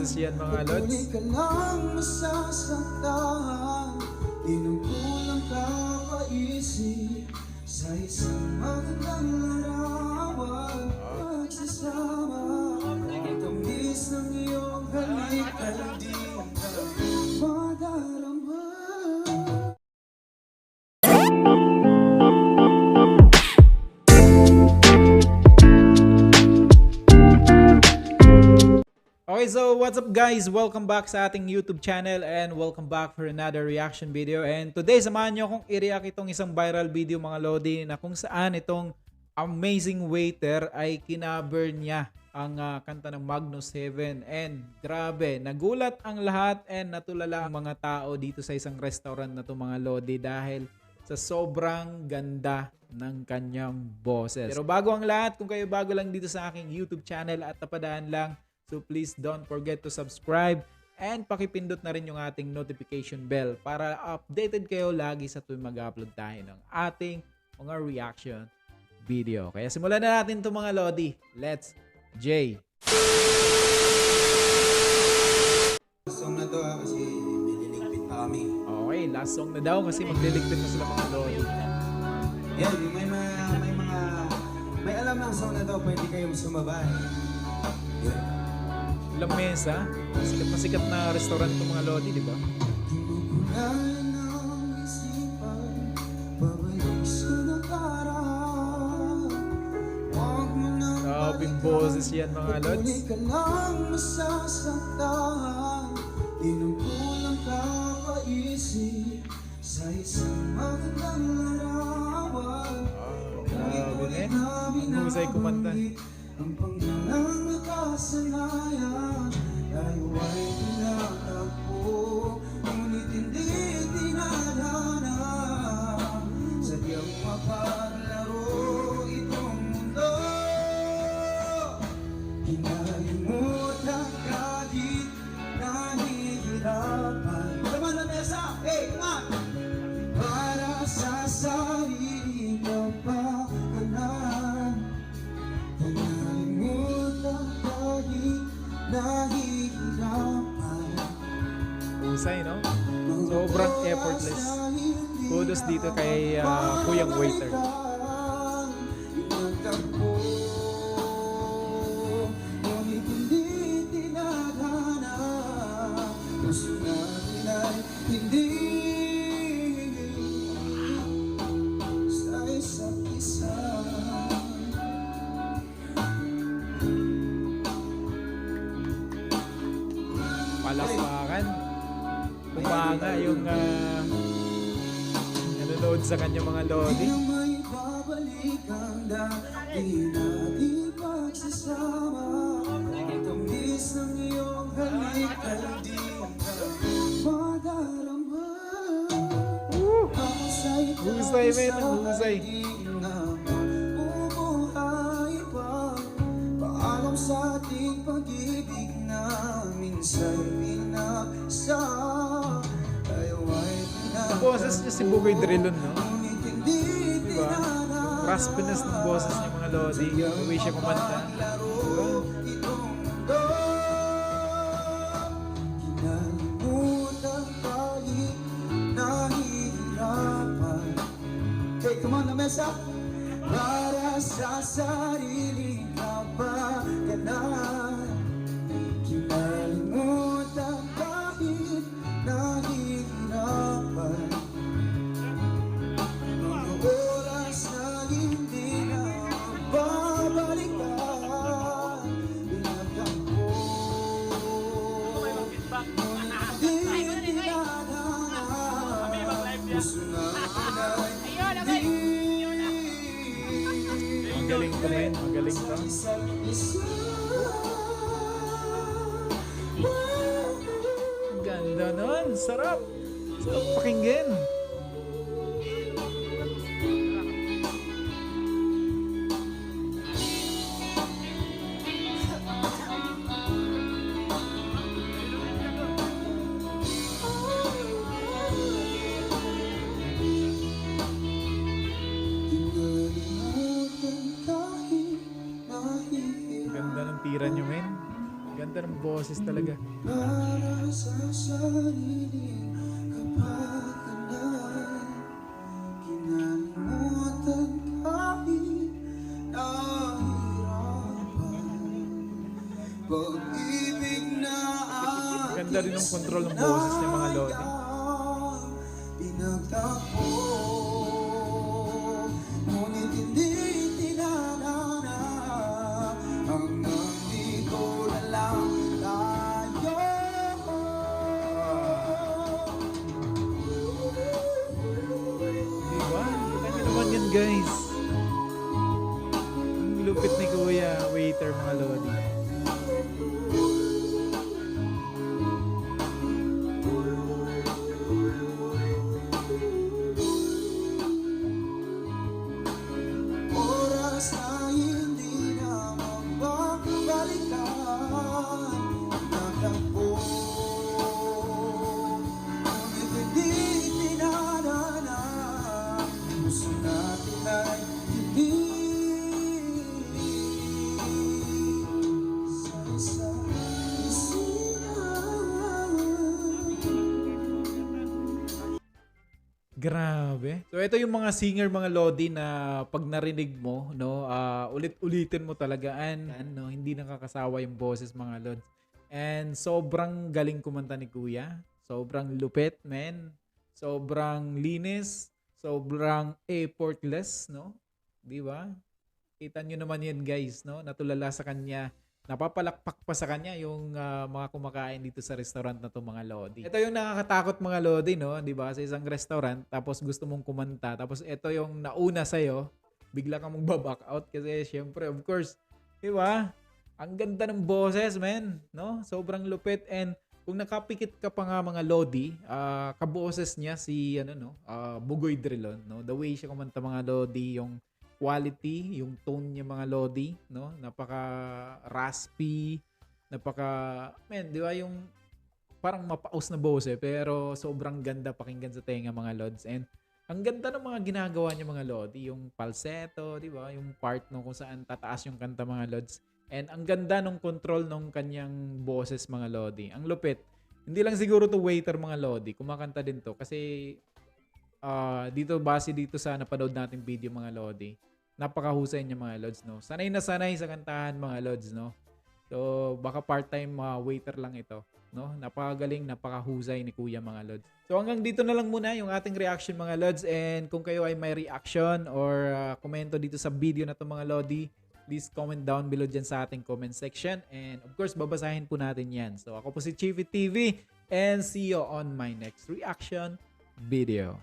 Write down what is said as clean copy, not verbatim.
boses yan mga lods. Di ka lang masasaktan, di na kulang kakaisip sa isang magandang larawan. Pagsasama, ang tamis ng iyong halik ay di ka madarama. Okay, so what's up guys? Welcome back sa ating YouTube channel and welcome back for another reaction video. And today, samahan nyo akong i-react itong isang viral video mga lodi na kung saan itong Amazing Waiter ay kinaber niya ang kanta ng Magnus Heaven. And grabe, nagulat ang lahat and natulala ang mga tao dito sa isang restaurant na to mga lodi dahil sa sobrang ganda ng kanyang boses. Pero bago ang lahat, kung kayo bago lang dito sa aking YouTube channel at napadaan lang, so please don't forget to subscribe and pakipindot na rin yung ating notification bell para updated kayo lagi sa tuwing mag-upload tayo ng ating mga reaction video. Kaya simulan na natin itong mga lodi. Let's J. Song na to kasi nililigpit pa kami. Okay, last song na daw kasi magliligpit na sila mga lodi. Yan, may alam ng song na to, pwede kayong sumabay. Yan. Lamesa, sikat na restaurant itong mga lodi, di ba? Hinugulan ng isipan, babalik sa nakaraan. Huwag mo nang Grabing boses yan mga lods. di ka lang masasaktan, di na kulang kakaisip sa isang magandang larawan. Grabe ang husay kumanta. Ang pangyalang nakasanayan tayo ay tinatagpo, ngunit hindi tinadhana. Sadyang mapaglaro itong mundo, kinalimutan kahit nahihirapan. Laman na mesa! Hey, come on! Para sa sarili ka pa kanan, kinalimutan kahit nahihirapan. Husay, no? Sobrang effortless. Kudos dito kay Kuyang Waiter. Inagtagpo, ngunit hindi tinadhana. Gusto natin ay hindi sa isa't isa. Palakpakan. Kumanga yung nanonood sa kanya mga lodi. Di na may babalik ang dati nating pagsasama. Ang tamis ng iyong halik ay di ka madarama. Husay, men. Husay. Bubuhay pa. Paalam sa ating pag-ibig na minsa'y pinaksa. Tayo ay Ang boses niya si Bugoy Drilon, no? ngunit hindi Diba? Yung raspiness ng boses niya mga lodi. The way siya kumanta. Diba? Kinalimutan kahit nahihirapan. Okay, come on, lamesa. Para sa sarili ka ba ganan? Kinalimutan kahit nahihirapan. Mga oras na hindi na babalikan. Pinagtampo, ngunit hindi tinadhana. Gusto natin ay Magaling to, men. Magaling to. isa't isa. Ganda nun. Sarap. Sarap pakinggan. Ganda ng tira nyo, men. Ganda ganda ng boses talaga. para sa sarili kapag kanay kinalimutan kahit nahihirapan. Pag-ibig na Ganda rin ng control ng boses ng mga Lodi. pinagtakbo, ngunit hindi tinanana hanggang di ko na lang tayo. Diba? Kita nyo naman yan guys. Ang lupit ni Kuya Waiter mga Lodi. Oras na hindi na magbabalikan, nagtakbo, ngunit hindi tinanana. Gusto natin ay hindi sa Grabe. So ito yung mga singer mga Lodi na pag narinig mo, no, ulit-ulitin mo talaga no, hindi nakakasawa yung boses mga Lods. And sobrang galing kumanta ni Kuya. Sobrang lupit, man. Sobrang linis, sobrang effortless, no? 'Di ba? Kita nyo naman yan guys, no? Natulala sa kanya. Napapalakpak pa sa kanya yung mga kumakain dito sa restaurant na to mga Lodi. Ito yung nakakatakot mga Lodi, no? 'Di ba? Sa isang restaurant, tapos gusto mong kumanta, tapos ito yung nauna sa'yo, bigla kang magbaback out kasi syempre, of course, 'di ba? Ang ganda ng boses, man, no? Sobrang lupit, and kung nakapikit ka pa nga mga Lodi, kaboses niya si Bugoy Drilon, no? The way siya kumanta mga Lodi, yung quality, yung tone niya mga Lodi, no? Napaka raspy, di ba, yung parang mapaus na boses pero sobrang ganda pakinggan sa tenga mga Lods. And ang ganda ng mga ginagawa niya mga Lodi, yung falsetto, di ba? Yung part no kung saan tataas yung kanta mga Lods. And ang ganda ng control ng kanyang boses mga Lodi. Ang lupit. Hindi lang siguro to Waiter mga Lodi, kumakanta din to kasi dito base dito sa napanood nating video mga Lodi. Napakahusay niya mga Lods, no? Sanay na sanay sa kantahan mga Lods, no? So baka part-time waiter lang ito, no? Napakagaling, napakahusay ni Kuya mga Lods. So hanggang dito na lang muna yung ating reaction mga Lods, and kung kayo ay may reaction or komento dito sa video na to mga Lodi, please comment down below dyan sa ating comment section, and of course babasahin po natin yan. So ako po si Chiefy TV, and see you on my next reaction video.